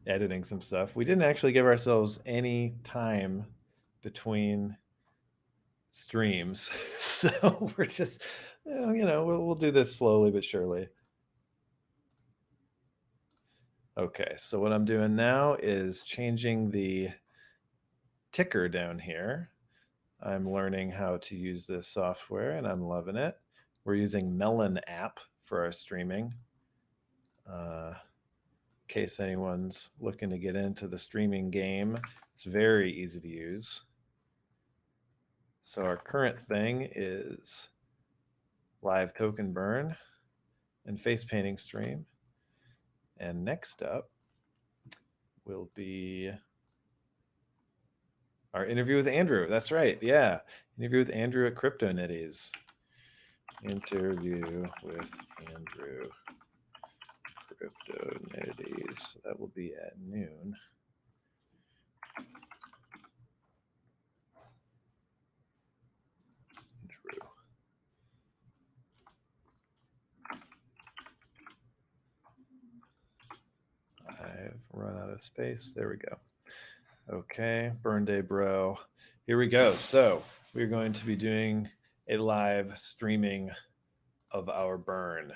editing some stuff. We didn't actually give ourselves any time between streams. So we're just, we'll do this slowly but surely. Okay, so what I'm doing now is changing the ticker down here. I'm learning how to use this software and I'm loving it. We're using Melon app for our streaming. In case anyone's looking to get into the streaming game, it's very easy to use. So our current thing is live token burn and face painting stream. And next up will be our interview with Andrew. That's right. Yeah. Interview with Andrew at CryptoNitties. Interview with Andrew. CryptoNitties. That will be at noon. Andrew. I've run out of space. There we go. Okay, burn day, bro. Here we go. So we're going to be doing a live streaming of our burn,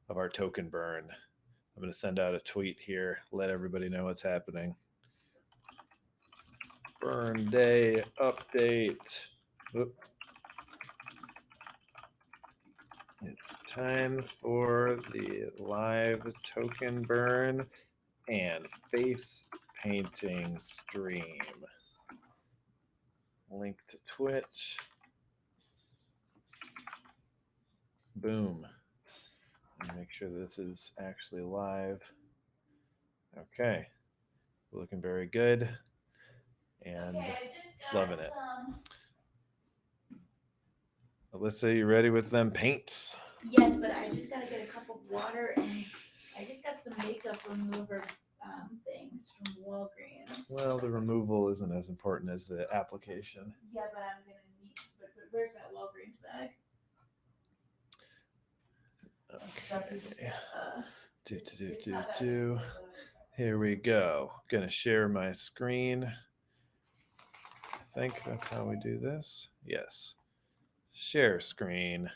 of our token burn. I'm going to send out a tweet here, let everybody know what's happening. Burn day update. Oop. It's time for the live token burn and face painting stream. Link to Twitch. Boom. And make sure this is actually live. Okay. Looking very good. And loving it. Alyssa, you ready with them paints? Yes, but I just gotta get a cup of water and I just got some makeup remover things from Walgreens. Well, the removal isn't as important as the application. Yeah, but I'm gonna need. But where's that Walgreens bag? Okay. Here we go. Gonna share my screen. I think that's how we do this. Yes. Share screen.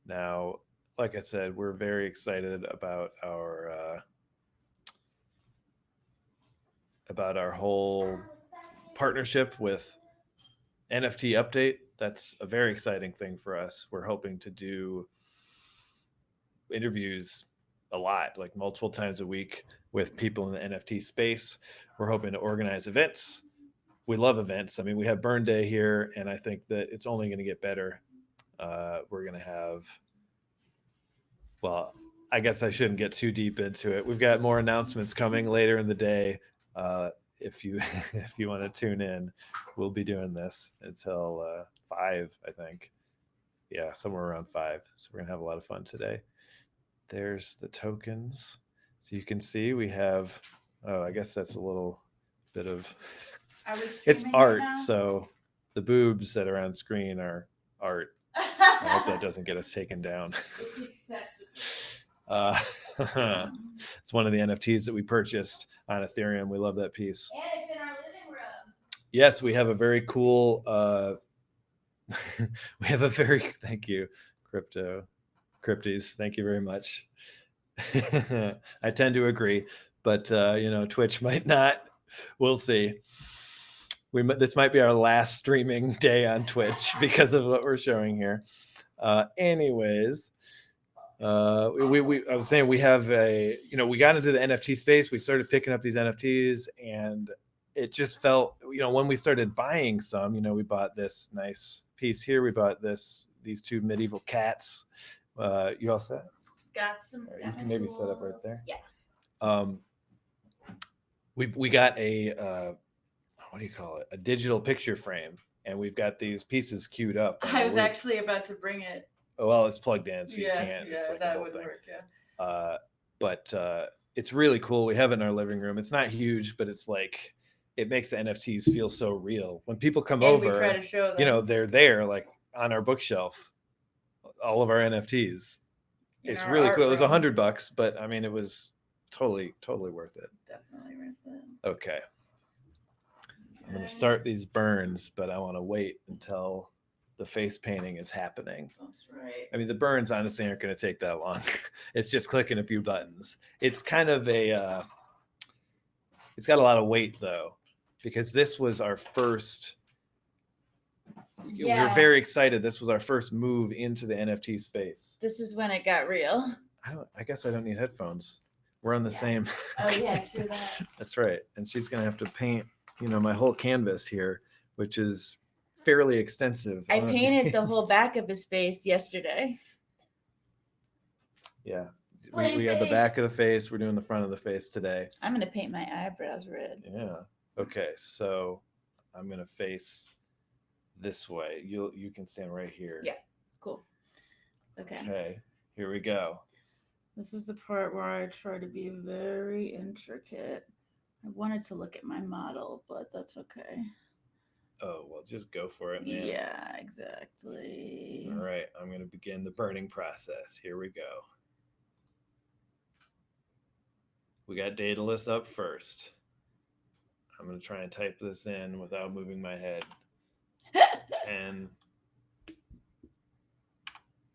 Now, like I said, we're very excited about our whole partnership with NFT Update. That's a very exciting thing for us. We're hoping to do interviews a lot, like multiple times a week with people in the NFT space. We're hoping to organize events. We love events. I mean, we have Burn Day here, and I think that it's only going to get better. We're going to have, well, I guess I shouldn't get too deep into it. We've got more announcements coming later in the day. If you if you want to tune in, we'll be doing this until 5, I think. Yeah, somewhere around 5. So we're gonna have a lot of fun today. There's the tokens. So you can see we have, oh, I guess that's a little bit of, it's art. Right, so the boobs that are on screen are art. I hope that doesn't get us taken down. It's acceptable. It's one of the NFTs that we purchased on Ethereum. We love that piece. And it's in our living room. Yes, we have a very cool, we have a very, thank you, Crypties. Thank you very much. I tend to agree, but Twitch might not. We'll see. This might be our last streaming day on Twitch because of what we're showing here. Anyways, I was saying we have we got into the NFT space. We started picking up these NFTs, and it just felt, when we started buying some, we bought this nice piece here. We bought these 2 medieval cats. You all set? Got some. You can maybe set up right there. Yeah. We got a what do you call it? A digital picture frame, and we've got these pieces queued up. I was actually about to bring it. Oh, well, it's plugged in, so you can't. Yeah, like that would work. Yeah. But it's really cool. We have it in our living room. It's not huge, but it's like, it makes the NFTs feel so real. When people come over, we try to show them. They're there, like on our bookshelf, all of our NFTs. It's really cool. It was $100, but I mean, it was totally worth it. Definitely worth it. Okay. I'm going to start these burns, but I want to wait until the face painting is happening. That's right. I mean, the burns honestly aren't going to take that long. It's just clicking a few buttons. It's kind of it's got a lot of weight though, because this was our first. We were very excited. This was our first move into the NFT space. This is when it got real. I guess I don't need headphones. We're on the same. Oh yeah, true that. That's right. And she's going to have to paint, my whole canvas here, which is fairly extensive. I painted the whole back of his face yesterday. Yeah. We have the back of the face. We're doing the front of the face today. I'm going to paint my eyebrows red. Yeah. Okay. So I'm going to face this way. You can stand right here. Yeah. Cool. Okay. Okay. Here we go. This is the part where I try to be very intricate. I wanted to look at my model, but that's okay. Oh, well, just go for it, man. Yeah, exactly. All right. I'm going to begin the burning process. Here we go. We got Daedalus up first. I'm going to try and type this in without moving my head. 10.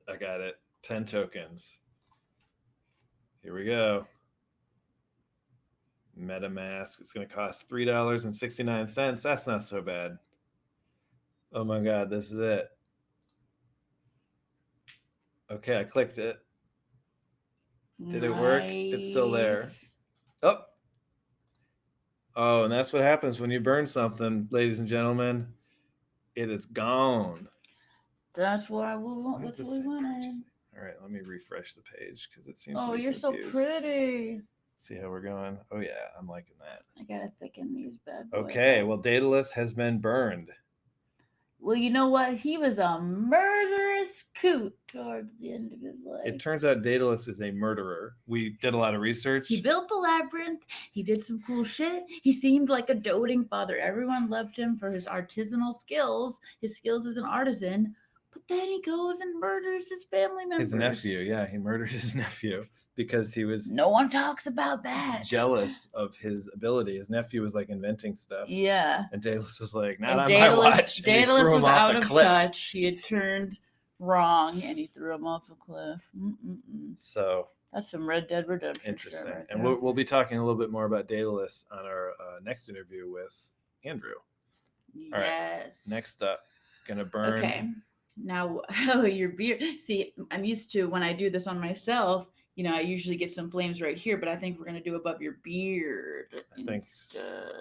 I got it. 10 tokens. Here we go. MetaMask. It's going to cost $3.69. That's not so bad. Oh my God, this is it. Okay, I clicked it. Did it work? It's still there. Oh, and that's what happens when you burn something, ladies and gentlemen. It is gone. That's what That's what we wanted. All right, let me refresh the page because it seems. Oh, you're confused. So pretty. See how we're going? Oh yeah, I'm liking that. I gotta thicken these bad boys. Okay, well, Daedalus has been burned. Well, you know what? He was a murderous coot towards the end of his life. It turns out Daedalus is a murderer. We did a lot of research. He built the labyrinth. He did some cool shit. He seemed like a doting father. Everyone loved him for his artisanal skills, his skills as an artisan. But then he goes and murders his family members. His nephew, yeah. He murdered his nephew because he was... No one talks about that. ...jealous of his ability. His nephew was like inventing stuff. Yeah. And Daedalus was like, not on my watch. Daedalus was out of touch. He had turned wrong and he threw him off a cliff. So... That's some Red Dead Redemption. Interesting. Right, and we'll be talking a little bit more about Daedalus on our next interview with Andrew. Yes. All right. Next up, gonna burn... Okay. Now, your beard. See, I'm used to when I do this on myself, I usually get some flames right here, but I think we're going to do above your beard. I think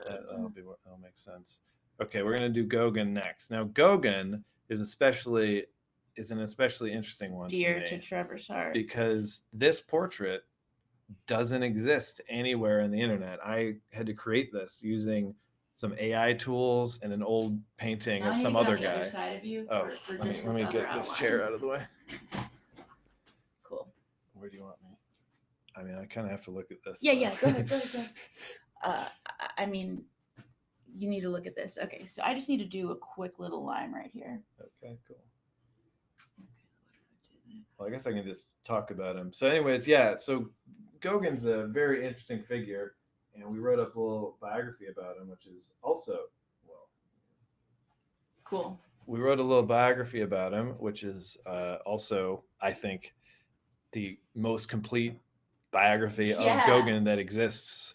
that'll make sense. Okay, we're going to do Gauguin next. Now, Gauguin is an especially interesting one. Dear to Trevor's heart. Because this portrait doesn't exist anywhere on the internet. I had to create this using some AI tools and an old painting of some other guy. Other side of you for let me get this chair out of the way. Cool. Where do you want me? I mean, I kind of have to look at this. Yeah. Go ahead. I mean, you need to look at this. Okay, so I just need to do a quick little line right here. Okay, cool. Well, I guess I can just talk about him. So anyways, yeah, so Gauguin's a very interesting figure. And we wrote up a little biography about him, which is also, cool. We wrote a little biography about him, which is also, I think, the most complete biography of Gauguin that exists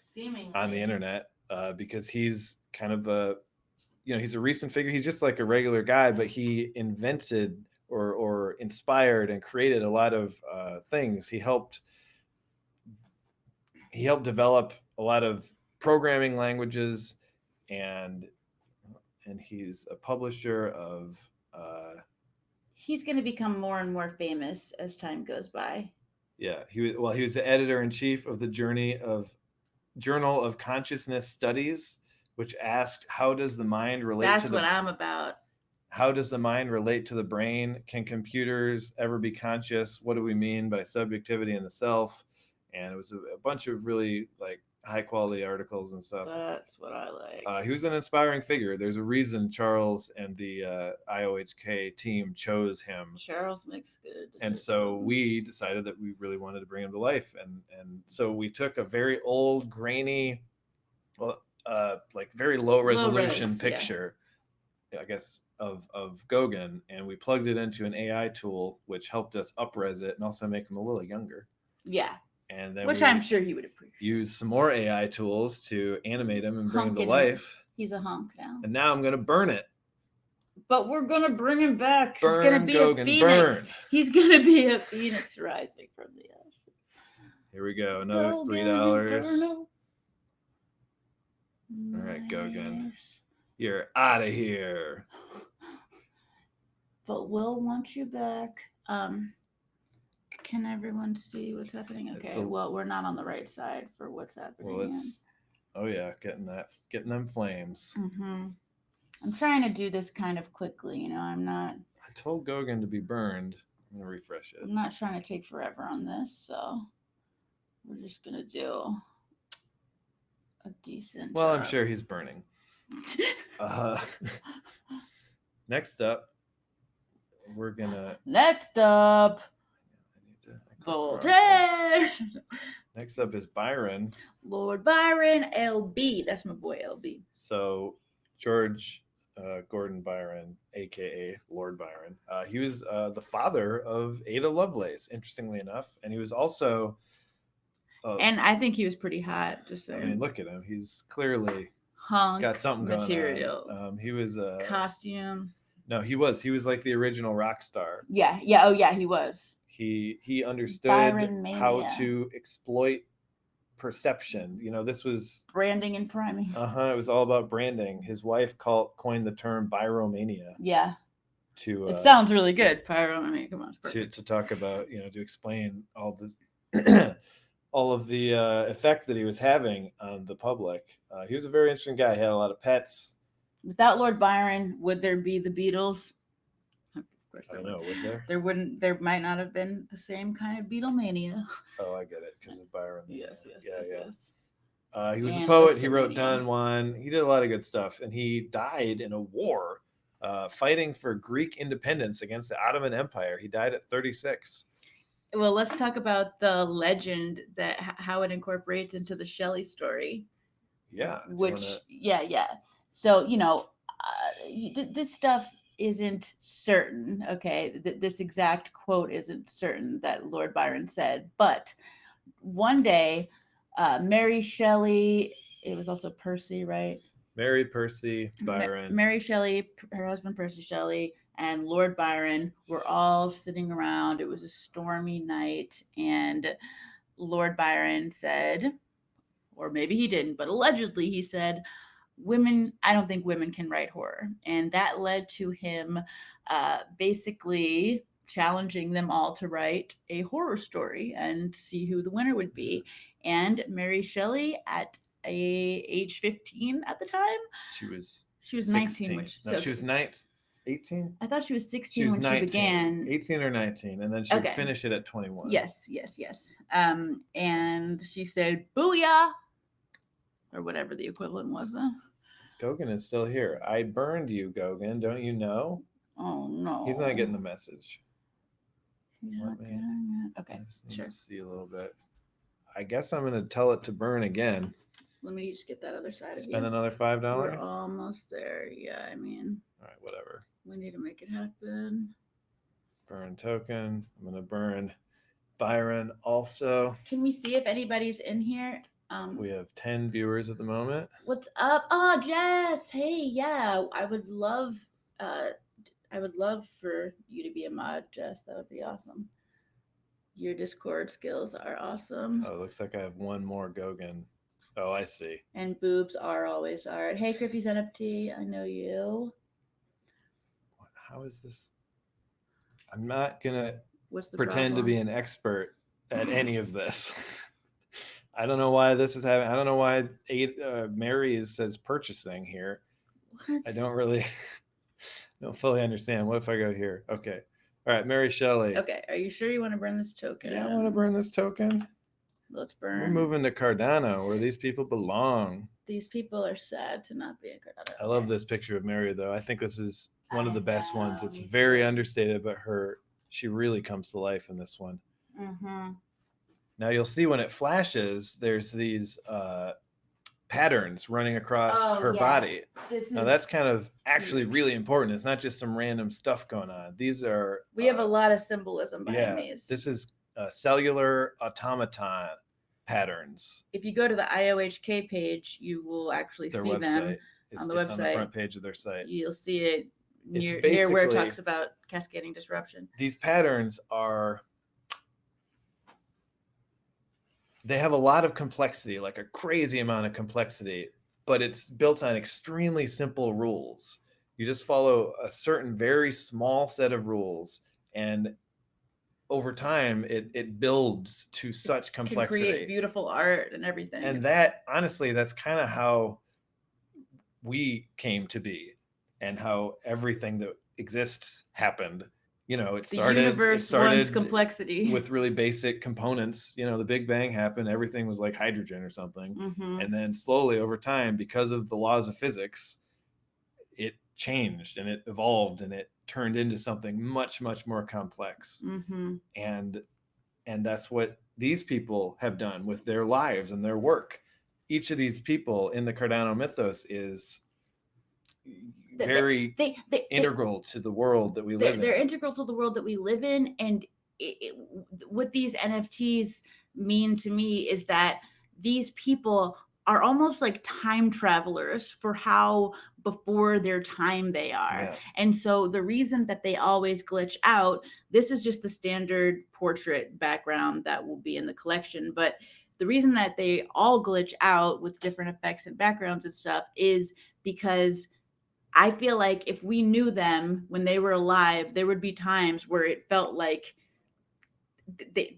on the internet, because he's kind of he's a recent figure. He's just like a regular guy, but he invented or inspired and created a lot of things. He helped develop a lot of programming languages, and he's a publisher of he's going to become more and more famous as time goes by. Yeah, he was the editor-in-chief of the Journal of Consciousness Studies, which asked, how does the mind relate That's what I'm about. How does the mind relate to the brain? Can computers ever be conscious? What do we mean by subjectivity in the self? And it was a bunch of really high quality articles and stuff. That's what I like. He was an inspiring figure. There's a reason Charles and the IOHK team chose him. Charles makes good decisions. And so we decided that we really wanted to bring him to life. And so we took a very old, grainy, like very low resolution picture, I guess, of Gauguin, and we plugged it into an AI tool, which helped us up-res it and also make him a little younger. Yeah. And then which I'm sure he would appreciate. Use some more AI tools to animate him and bring him to life. He's a hunk now. And now I'm going to burn it. But we're going to bring him back. Burn, he's going to be Gauguin, a phoenix. Burn. He's going to be a phoenix rising from the ashes. Here we go. Another $3. All right, Gauguin. You're out of here. But we'll want you back. Can everyone see what's happening? Okay, well, we're not on the right side for what's happening. Well, oh yeah, getting them flames. Mm-hmm. I'm trying to do this kind of quickly, I'm not. I told Gauguin to be burned. I'm gonna refresh it. I'm not trying to take forever on this, so we're just gonna do a decent. Well, job. I'm sure he's burning. Next up, we're gonna. Next up. Voltaire. Next up is Byron. Lord Byron, LB. That's my boy, LB. So George Gordon Byron, aka Lord Byron. He was the father of Ada Lovelace, interestingly enough, and he was also. And I think he was pretty hot. Just saying. I mean, look at him. He's clearly got something material. Going on. He was a costume. No, he was like the original rock star. Yeah. Oh yeah, he was. He understood how to exploit perception. This was branding and priming. It was all about branding. His wife coined the term Byromania. Yeah. It sounds really good. Byromania. Come on. To talk about, to explain all this, all of the effect that he was having on the public. He was a very interesting guy. He had a lot of pets. Without Lord Byron, would there be the Beatles? I don't know, would there? There might not have been the same kind of Beatlemania. Oh, I get it, because of Byron. Yes. He was a poet. He wrote Don Juan. He did a lot of good stuff, and he died in a war fighting for Greek independence against the Ottoman Empire. He died at 36. Well, let's talk about the legend that how it incorporates into the Shelley story. Yeah. Yeah. So, this stuff isn't certain, okay? This exact quote isn't certain that Lord Byron said, but one day, Mary Shelley, it was also Percy, right? Mary Percy Byron. Mary Shelley, her husband Percy Shelley, and Lord Byron were all sitting around. It was a stormy night, and Lord Byron said, or maybe he didn't, but allegedly he said, I don't think women can write horror. And that led to him basically challenging them all to write a horror story and see who the winner would be. And Mary Shelley, at age 15 at the time, she was 19. She was 18. I thought she was 16 when 19. She began. 18 or 19, and then she would finish it at 21. Yes. And she said, "Booyah," or whatever the equivalent was then. Gauguin is still here. I burned you, Gauguin. Don't you know? Oh no. He's not getting the message. He's not getting it. Okay, sure. See a little bit. I guess I'm gonna tell it to burn again. Let me just get that other side of you. Spend another $5. We're almost there. Yeah, I mean. All right, whatever. We need to make it happen. Burn token. I'm gonna burn Byron also. Can we see if anybody's in here? We have 10 viewers at the moment. What's up? Oh, Jess. Hey, yeah. I would love for you to be a mod, Jess. That would be awesome. Your Discord skills are awesome. Oh, looks like I have one more Gauguin. Oh, I see. And boobs are always art. Hey, Crippy's NFT. I know you. How is this? I'm not gonna problem? pretend to be an expert at any of this. I don't know why this is happening. I don't know why Mary says purchasing here. What? I don't fully understand. What if I go here? Okay. All right, Mary Shelley. Okay. Are you sure you want to burn this token? Yeah, I want to burn this token. Let's burn. We're moving to Cardano, where these people belong. These people are sad to not be in Cardano. I love this picture of Mary, though. I think this is one of the best ones. It's me very too. understated, but she really comes to life in this one. Mm-hmm. Now you'll see when it flashes, there's these patterns running across her body. Now that's kind of actually really important. It's not just some random stuff going on. These are we have a lot of symbolism behind these. This is cellular automaton patterns. If you go to the IOHK page, you will actually see website. them It's on the website. On the front page of their site. You'll see it near where it talks about cascading disruption. These patterns they have a lot of complexity, like a crazy amount of complexity, but it's built on extremely simple rules. You just follow a certain very small set of rules, and over time it builds to such complexity. Can create beautiful art and everything. And that, honestly, that's kind of how we came to be, and how everything that exists happened. It started, the universe wants complexity with really basic components. The Big Bang happened, everything was like hydrogen or something. Mm-hmm. And then slowly over time, because of the laws of physics, it changed and it evolved and it turned into something much, much more complex. Mm-hmm. And that's what these people have done with their lives and their work. Each of these people in the Cardano mythos is very integral to the world that we live in. They're integral to the world that we live in. And what these NFTs mean to me is that these people are almost like time travelers for how before their time they are. Yeah. And so the reason that they always glitch out, this is just the standard portrait background that will be in the collection, but the reason that they all glitch out with different effects and backgrounds and stuff is because I feel like if we knew them when they were alive, there would be times where it felt like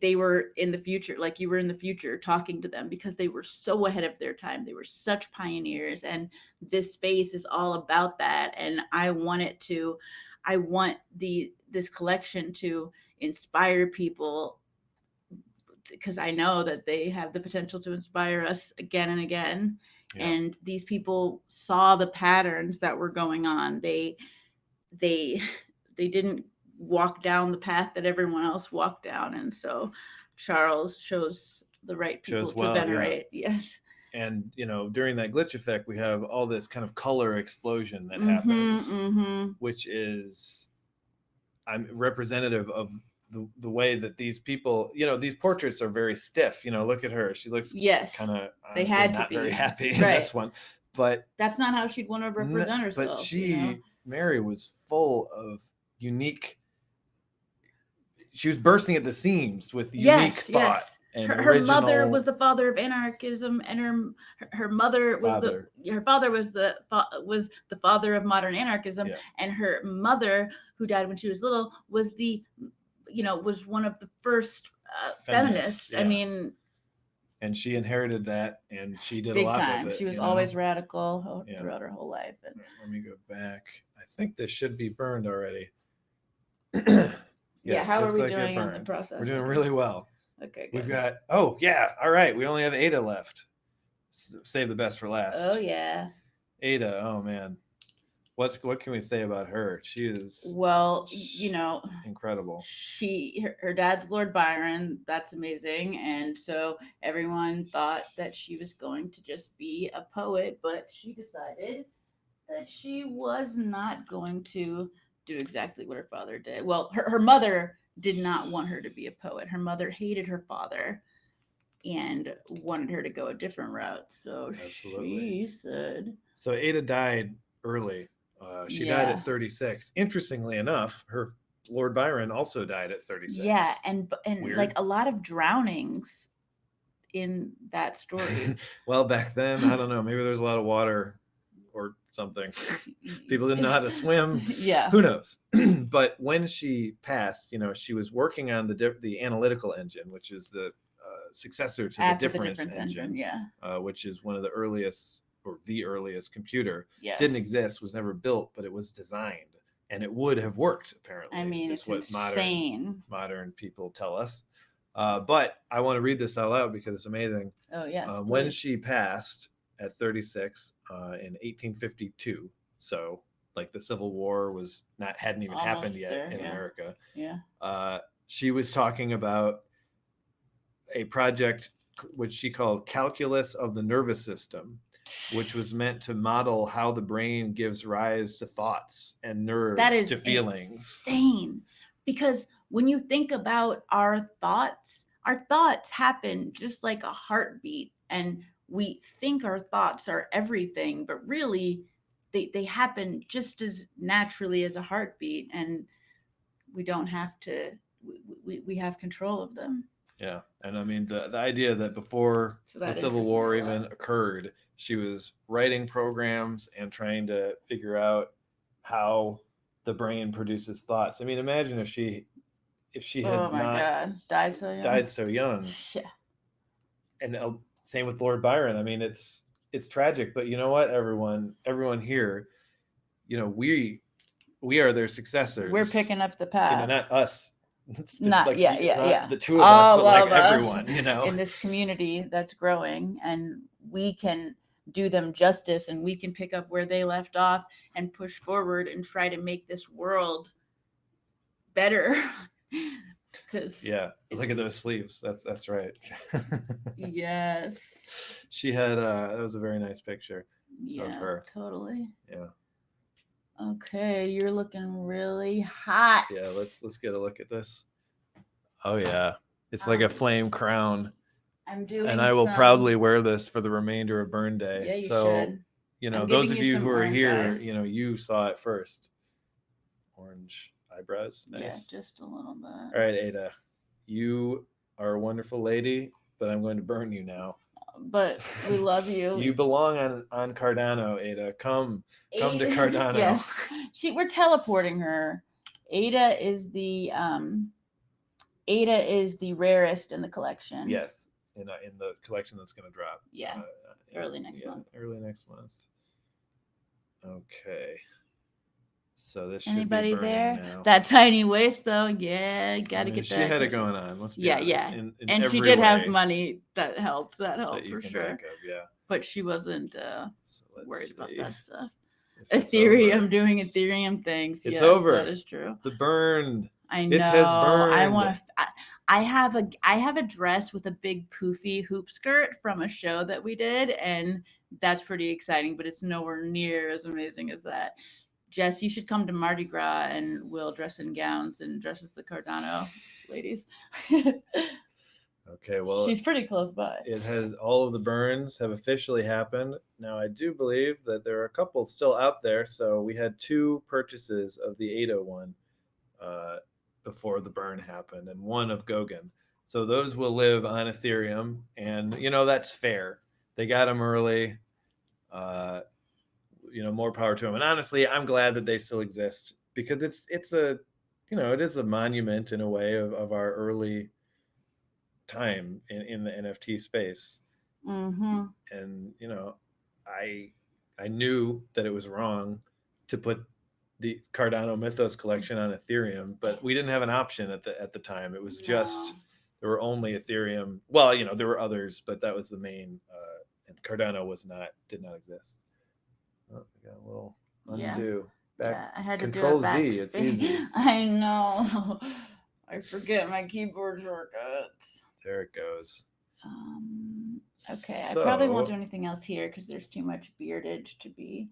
they were in the future, like you were in the future talking to them, because they were so ahead of their time. They were such pioneers, and this space is all about that. And I want this collection to inspire people, because I know that they have the potential to inspire us again and again. Yeah. And these people saw the patterns that were going on. They didn't walk down the path that everyone else walked down. And so Charles chose the right people to venerate. Yeah. Yes. And, during that glitch effect, we have all this kind of color explosion that happens, which is representative of the way that these people, these portraits are very stiff. Look at her. She looks kind of, they had to not be very happy in this one. But that's not how she'd want to represent herself. But Mary was full of unique. She was bursting at the seams with unique thought. Yes. And her mother was the father of anarchism, and her mother was her father was the father of modern anarchism, and her mother, who died when she was little, was was one of the first feminists. Yeah. I mean, and she inherited that, and she did big a lot time. With it. She was always radical throughout her whole life. And let me go back. I think this should be burned already. Yes, how are we doing on the process? We're doing really well. Okay, good. We've got, all right. We only have Ada left. Save the best for last. Oh, yeah. Ada, oh, man. What can we say about her? She is incredible. Her dad's Lord Byron. That's amazing. And so everyone thought that she was going to just be a poet, but she decided that she was not going to do exactly what her father did. Well, her mother did not want her to be a poet. Her mother hated her father and wanted her to go a different route. So she said. So Ada died early. She died at 36. Interestingly enough, her Lord Byron also died at 36. Yeah, and weird. Like a lot of drownings in that story. Well, back then, I don't know. Maybe there's a lot of water or something. People didn't know how to swim. Yeah. Who knows? But when she passed, she was working on the analytical engine, which is the successor to the difference engine. Yeah. Which is one of the earliest, or the earliest computer. Yes. Didn't exist, was never built, but it was designed, and it would have worked, apparently. I mean, That's it's insane. Modern people tell us. But I want to read this out loud because it's amazing. Oh yes, When please. she passed at 36 in 1852, so like the Civil War hadn't even happened Almost yet there, in yeah. America. Yeah. She was talking about a project which she called Calculus of the Nervous System, which was meant to model how the brain gives rise to thoughts and nerves That is to feelings. insane. Because when you think about our thoughts happen just like a heartbeat. And we think our thoughts are everything, but really they happen just as naturally as a heartbeat. And we don't have to, we have control of them. Yeah. And I mean, the idea that before So the that Civil interests me War a even lot. occurred, she was writing programs and trying to figure out how the brain produces thoughts. I mean, imagine if she Oh had my not God. Died so young. died so young. Yeah. And same with Lord Byron. I mean, it's tragic, but you know what? Everyone here, we are their successors. We're picking up the path. Not us. It's Not not the two of us, but like everyone, in this community that's growing, and we can do them justice, and we can pick up where they left off and push forward and try to make this world better. Because yeah, look at those sleeves. That's right. Yes. She had that was a very nice picture of her. Totally. Yeah. Okay, you're looking really hot. Yeah, let's get a look at this. Oh yeah, it's like a flame crown. I'm doing, and I will probably wear this for the remainder of Burn Day. Yeah, you so, should. Those of you who are here, eyes. You saw it first. Orange eyebrows, nice. Yeah, just a little bit. All right, Ada, you are a wonderful lady, but I'm going to burn you now. But we love you. You belong on Cardano, Ada. Come to Cardano. Yes, we're teleporting her. Ada is the rarest in the collection. Yes, in the collection that's going to drop. Yeah, early next month. Early next month. Okay. So this Anybody should be there? Now. That tiny waist, though. Yeah, gotta get that. She had it going on. Let's be honest. Yeah. In and she did have money that helped. That helped for sure. Think of, yeah. But she wasn't worried about that stuff. Ethereum doing Ethereum things. It's yes, over. That is true. The burn. I know. It has burned. I want to. I have a dress with a big poofy hoop skirt from a show that we did, and that's pretty exciting. But it's nowhere near as amazing as that. Jess, you should come to Mardi Gras, and we'll dress in gowns and dress as the Cardano ladies. Okay, well, she's pretty close by. It has all of the burns have officially happened. Now, I do believe that there are a couple still out there. So we had 2 purchases of the 801 before the burn happened, and 1 of Gauguin. So those will live on Ethereum, and that's fair. They got them early. More power to them. And honestly, I'm glad that they still exist, because it's a it is a monument in a way of our early time in the NFT space. Mm-hmm. And I knew that it was wrong to put the Cardano Mythos Collection on Ethereum, but we didn't have an option at the time. It was just there were only Ethereum. Well, there were others, but that was the main. And Cardano did not exist. Oh, I got a little undo. Back. I had to Control do it Z. It's easy. I know. I forget my keyboard shortcuts. There it goes. Okay, I probably won't do anything else here because there's too much beardage to be,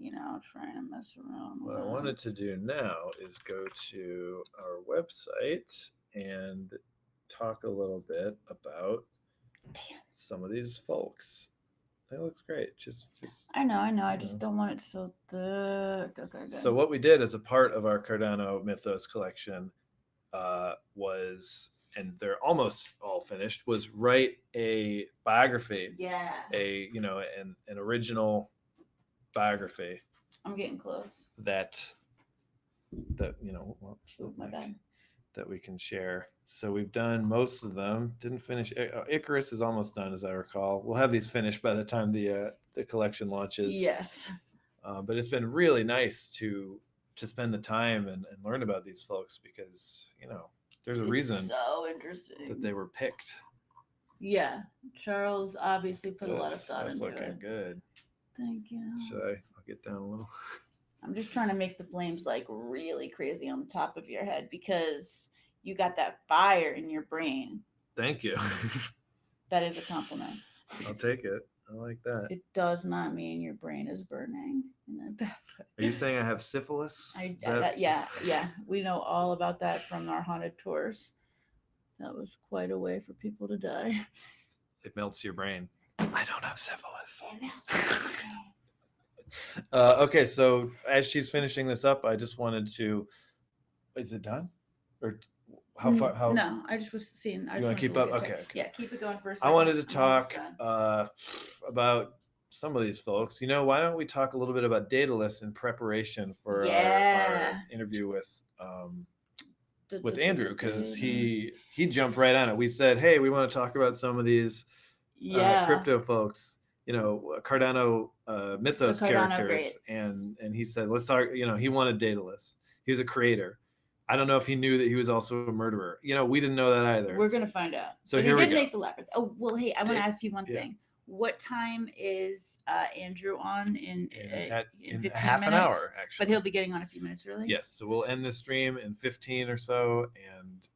trying to mess around. What I wanted to do now is go to our website and talk a little bit about some of these folks. That looks great. Just I know. I just don't want it so thick. Okay, good. So what we did as a part of our Cardano Mythos collection was, and they're almost all finished, was write a biography. Yeah. An original biography. I'm getting close. That my bad. That we can share. So we've done most of them. Didn't finish. Icarus is almost done, as I recall. We'll have these finished by the time the collection launches. Yes. But it's been really nice to spend the time and learn about these folks, because There's a It's reason so interesting. that they were picked. Yeah, Charles obviously put a lot of thought That's into looking it. good. Thank you. I'll get down a little. I'm just trying to make the flames like really crazy on the top of your head because you got that fire in your brain. Thank you. That is a compliment. I'll take it. I like that. It does not mean your brain is burning. Are you saying I have syphilis? Yeah. We know all about that from our haunted tours. That was quite a way for people to die. It melts your brain. I don't have syphilis. It Okay, so as she's finishing this up, I just wanted to. Is it done? Or how far? How? No, I just was seeing. I You just want to keep look up? at Okay, it. okay. Yeah, keep it going for a second. I wanted to I'm almost talk done. about some of these folks. Why don't we talk a little bit about Daedalus in preparation for Yeah. our interview with Andrew, because he jumped right on it. We said, hey, we want to talk about some of these crypto folks, Cardano Mythos Cardano characters, greats. and he said, let's talk. He wanted Daedalus. He was a creator. I don't know if he knew that he was also a murderer. We didn't know that either. We're gonna find out. So but here he we did go. make the labyrinth. Oh well, hey, I want to ask you one thing. What time is Andrew on in 15 half minutes? an hour, actually. But he'll be getting on a few minutes early. Yes, so we'll end the stream in 15 or so, and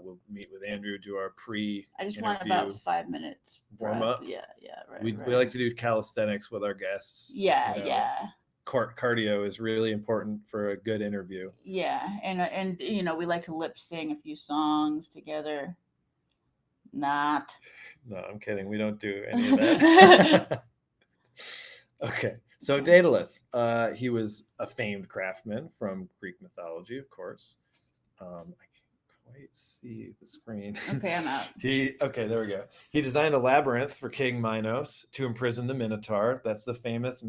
we'll meet with Andrew, do our I just want about 5 minutes warm up. Yeah, right. We like to do calisthenics with our guests. Yeah. Cardio is really important for a good interview. Yeah, and we like to lip sing a few songs together. No, I'm kidding. We don't do any of that. Okay, so Daedalus, he was a famed craftsman from Greek mythology, of course. I can't quite see the screen. Okay, I'm out. Okay, there we go. He designed a labyrinth for King Minos to imprison the Minotaur. That's the famous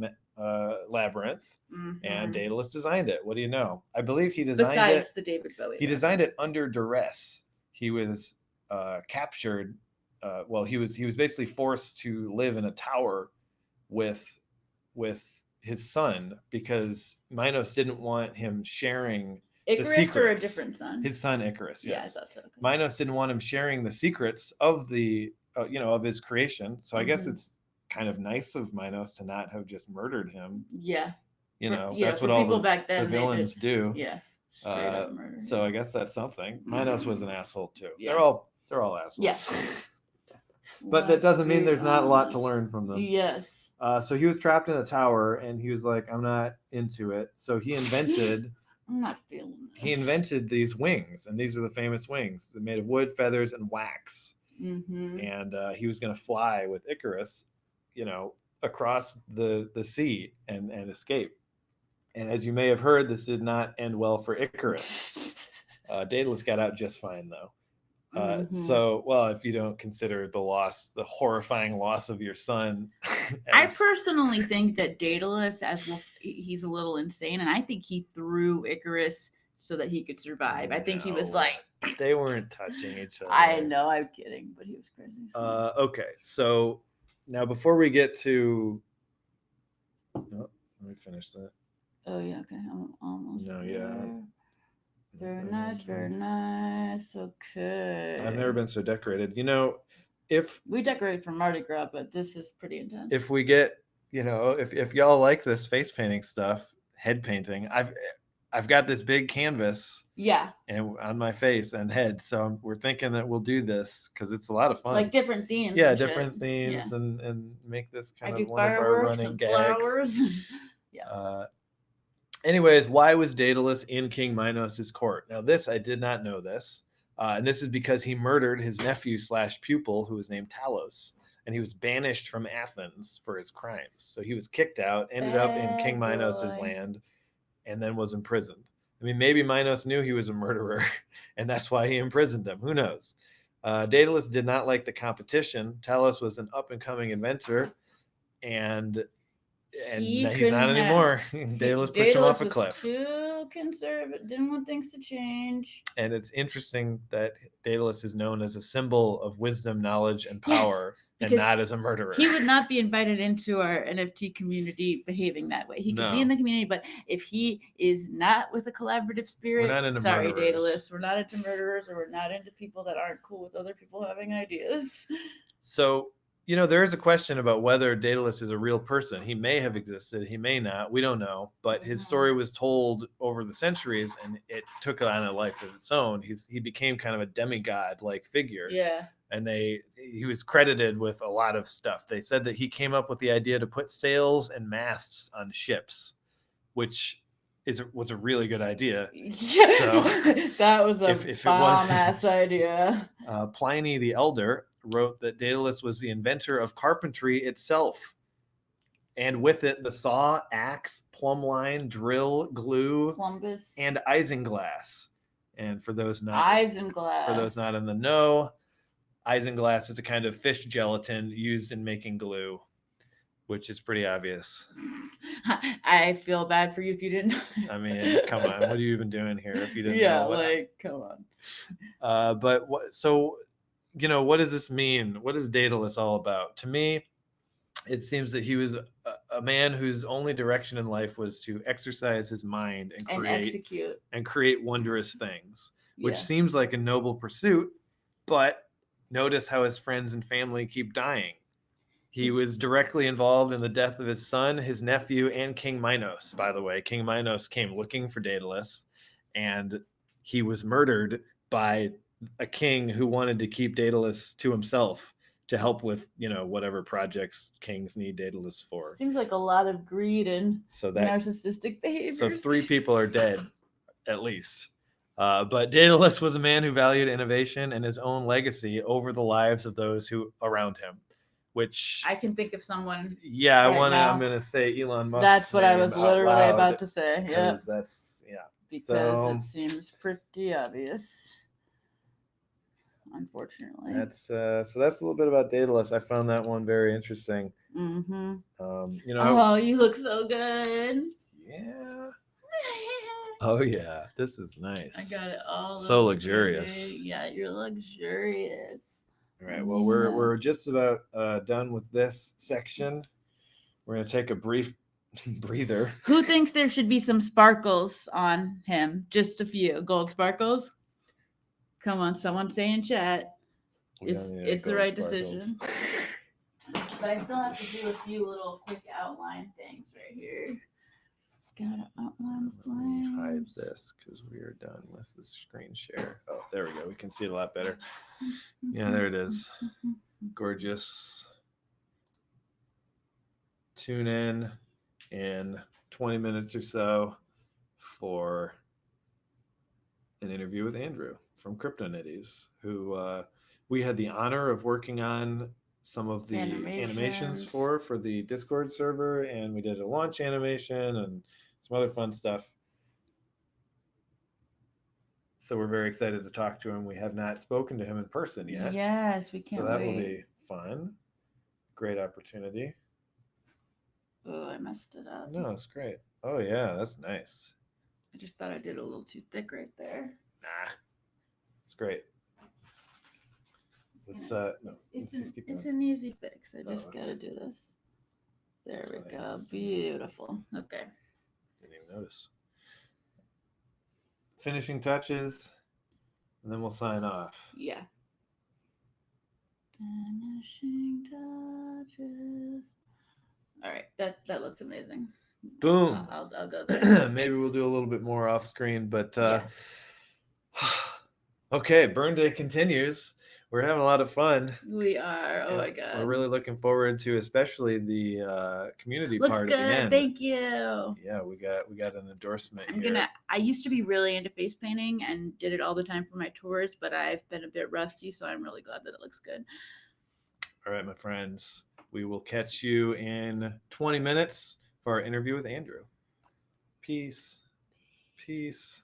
labyrinth. Mm-hmm. And Daedalus designed it. What do you know? I believe he designed it. Besides the David Bowie. He designed it under duress. He was captured. He was basically forced to live in a tower with his son because Minos didn't want him sharing Icarus the secrets. Or a different son? His son Icarus. Yes. Yeah, I thought so. Okay. Minos didn't want him sharing the secrets of the of his creation. So I guess it's kind of nice of Minos to not have just murdered him. Yeah. That's what all people back then, the villains do. Yeah. Straight up murder. So I guess that's something. Minos was an asshole too. Yeah. They're all assholes. Yes. But that doesn't mean there's not a lot to learn from them. Yes. So he was trapped in a tower, and he was like, "I'm not into it." So he invented. I'm not feeling this. He invented these wings, and these are the famous wings. They're made of wood, feathers, and wax. Mm-hmm. And he was going to fly with Icarus, across the sea and escape. And as you may have heard, this did not end well for Icarus. Daedalus got out just fine, though. So, if you don't consider the horrifying loss of your son. I personally think that Daedalus, he's a little insane, and I think he threw Icarus so that he could survive. I think he was like... They weren't touching each other. I know, I'm kidding, but he was crazy. So. Okay, so now before we get to... let me finish that. Oh, yeah, okay, I'm almost there. Yeah. Very nice. Okay. I've never been so decorated. If we decorate for Mardi Gras, but this is pretty intense. If we get, if y'all like this face painting stuff, head painting, I've got this big canvas. Yeah. And on my face and head, so we're thinking that we'll do this because it's a lot of fun. Like different themes. Yeah, different themes, and make this kind of one of our running gags. Flowers. Yeah. Anyways, why was Daedalus in King Minos' court? Now, this, I did not know this. And this is because he murdered his nephew / pupil, who was named Talos. And he was banished from Athens for his crimes. So he was kicked out, ended up in King Minos' land, and then was imprisoned. I mean, maybe Minos knew he was a murderer, and that's why he imprisoned him. Who knows? Daedalus did not like the competition. Talos was an up-and-coming inventor, and he's not anymore. Daedalus pushed him off a cliff. Too conservative, didn't want things to change. And it's interesting that Daedalus is known as a symbol of wisdom, knowledge, and power and Because not as a murderer. he would not be invited into our NFT community behaving that way. He could be in the community, but if he is not with a collaborative spirit, We're not into sorry, murderers. Daedalus, we're not into murderers, or we're not into people that aren't cool with other people having ideas. So, there is a question about whether Daedalus is a real person. He may have existed, he may not. We don't know. But his story was told over the centuries, and it took on a life of its own. He became kind of a demigod-like figure. Yeah. And he was credited with a lot of stuff. They said that he came up with the idea to put sails and masts on ships, which was a really good idea. So that was a bomb-ass idea. Pliny the Elder wrote that Daedalus was the inventor of carpentry itself, and with it the saw, axe, plumb line, drill, glue, Columbus, and isinglass. And for those not in the know, isinglass is a kind of fish gelatin used in making glue, which is pretty obvious. I feel bad for you if you didn't know. I mean, come on, what are you even doing here if you didn't know? Come on. But what does this mean? What is Daedalus all about? To me, it seems that he was a man whose only direction in life was to exercise his mind and create wondrous things, which seems like a noble pursuit. But notice how his friends and family keep dying. He was directly involved in the death of his son, his nephew, and King Minos. By the way, King Minos came looking for Daedalus, and he was murdered by a king who wanted to keep Daedalus to himself to help with, whatever projects kings need Daedalus for. Seems like a lot of greed and narcissistic behavior. So 3 people are dead, at least. But Daedalus was a man who valued innovation and his own legacy over the lives of those who around him. Which I can think of someone. Yeah, I'm going to say Elon Musk. That's what I was literally about to say. Yeah, because it seems pretty obvious. Unfortunately, that's so that's a little bit about Daedalus. I found that one very interesting. Mm-hmm. Oh, you look so good. Yeah. Oh yeah, this is nice. I got it all. So luxurious. Yeah, you're luxurious. All right. Well, we're just about done with this section. We're gonna take a brief breather. Who thinks there should be some sparkles on him? Just a few gold sparkles. Come on, someone say in chat. It's the right decision. But I still have to do a few little quick outline things right here. Gotta outline the flames. Let me hide this because we are done with the screen share. Oh, there we go. We can see it a lot better. Yeah, there it is. Gorgeous. Tune in 20 minutes or so for an interview with Andrew from CryptoNitties, who we had the honor of working on some of the animations for the Discord server, and we did a launch animation and some other fun stuff. So we're very excited to talk to him. We have not spoken to him in person yet. Yes, we can't wait. So that will be fun. Great opportunity. Oh, I messed it up. No, it's great. Oh yeah, that's nice. I just thought I did a little too thick right there. Nah, it's great. It's an easy fix. I just gotta do this. There we go. Beautiful. Okay. Didn't even notice. Finishing touches, and then we'll sign off. Yeah. Finishing touches. All right, that looks amazing. Boom. I'll go there. Maybe we'll do a little bit more off screen, but okay, Burn Day continues. We're having a lot of fun. We are. Oh my god. We're really looking forward to, especially the community part at the end. Thank you. Yeah, we got an endorsement here. I used to be really into face painting and did it all the time for my tours, but I've been a bit rusty, so I'm really glad that it looks good. All right, my friends. We will catch you in 20 minutes for our interview with Andrew. Peace. Peace.